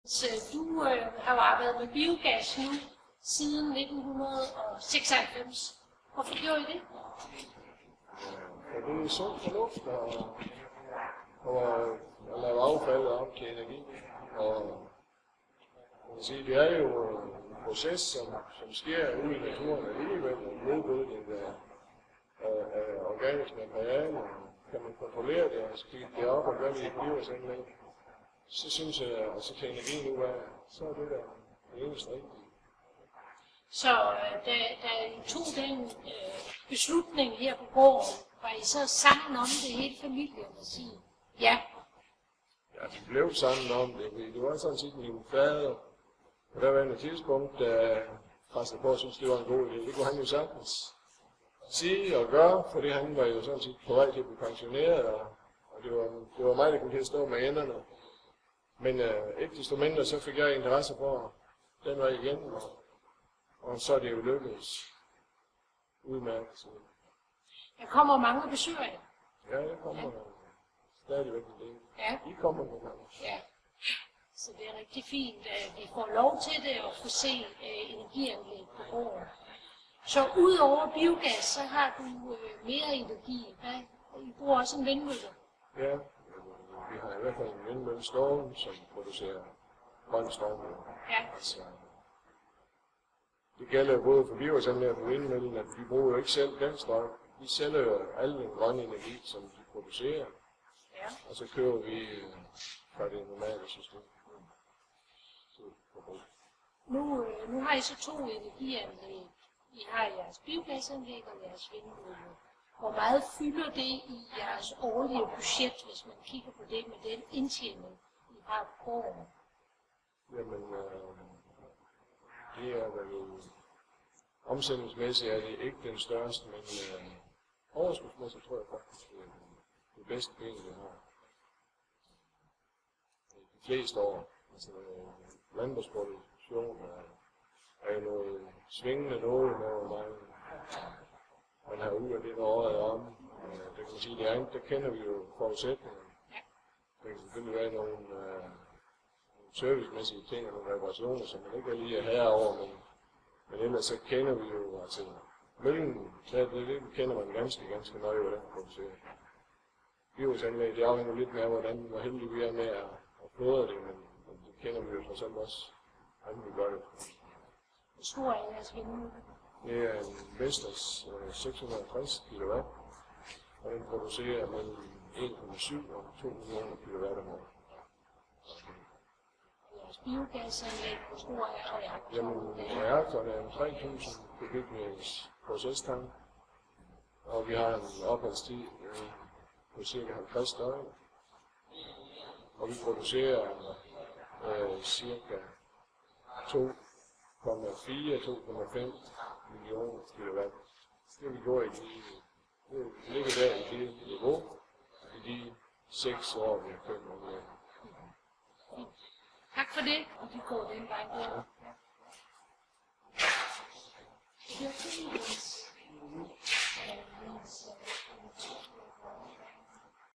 Så du har jo arbejdet med biogas nu siden 1996. Hvorfor gjorde I det? For det er sund fornuft at lave affald om til energi. Og man kan sige, det er jo en proces, som sker ude i naturen alligevel, en nedbrydning af organisk materiale. Kan man kontrollere det og speede det op og gøre det i et biogasanlæg, så synes jeg, at så til energi nu så er det der det eneste rigtige. Så da I tog den beslutning her på gården, var I så sammen om det hele familien og sige ja? Ja, vi blev sammen om det. Det var sådan set min fader. Og der var en tidspunkt, da præsten på synes, det var en god idé. Det kunne han jo sagtens sige og gøre, fordi han var jo sådan set på vej til at blive pensioneret, og det var mig, der kunne til at stå med enderne. Men ikke desto mindre, så fik jeg interesse for den vej igen, og så er det jo lykkedes udmærket. Der kommer mange besøgende. Ja, der kommer stadigvæk en del. Ja. I kommer nogle gange. Ja. Så det er rigtig fint, at vi får lov til det og få se energianlæg på gården. Så udover biogas, så har du mere energi. Hvad? I bruger også en vindmølle. Ja, vi har i hvert fald en vindmølle stående, som producerer grøn strøm. Ja. Altså, det gælder både for biogasanlæg og for vindmøllen, at vi bruger jo ikke selv den strøm. Vi sælger jo al den grønne energi, som de producerer. Ja. Og så kører vi fra det normale system. Nu har I så 2 energianlæg. I har jeres biogasanlæg og jeres vindmølle. Hvor meget fylder det i jeres årlige budget, hvis man kigger på det med den indtjening, I har på gården? Jamen, det er vel omsætningsmæssigt er det ikke den største, men overskudsmæssigt tror jeg faktisk, det er det bedste ben, vi har. De fleste år, altså landbrugsproduktion er jo noget svingende noget, når man har ud af det, når året er om. Det kan man sige, det andet, der kender vi jo forudsætninger. Der kan selvfølgelig være nogle servicemæssige ting og nogle reparationer, som man ikke lige er herover, men ellers så kender vi jo, altså møllen, det kender man ganske nøje, hvordan man producerer. Biogasanlæg, det afhænger lidt mere, hvor heldige vi er med at fodre det, men det kender vi jo trods alt også, hvordan vi gør det. Hvor stor er jeres vindmølle? Det er en Vestas 660 kW, og den producerer mellem 1,7 og 2 millioner kW om året. Jeres biogasanlæg, hvor stor er reaktoren? Jamen, reaktoren er en 3.000 kubikmeters procestank, og vi har en opholdstid på ca. 50 døgn. Og vi producerer ca. 2,4-2,5 millioner kilowatt. Det vi går i det ligger der i det niveau i de 6 år, vi har kørt med. Tak for det, og vi går den vej der. Ja.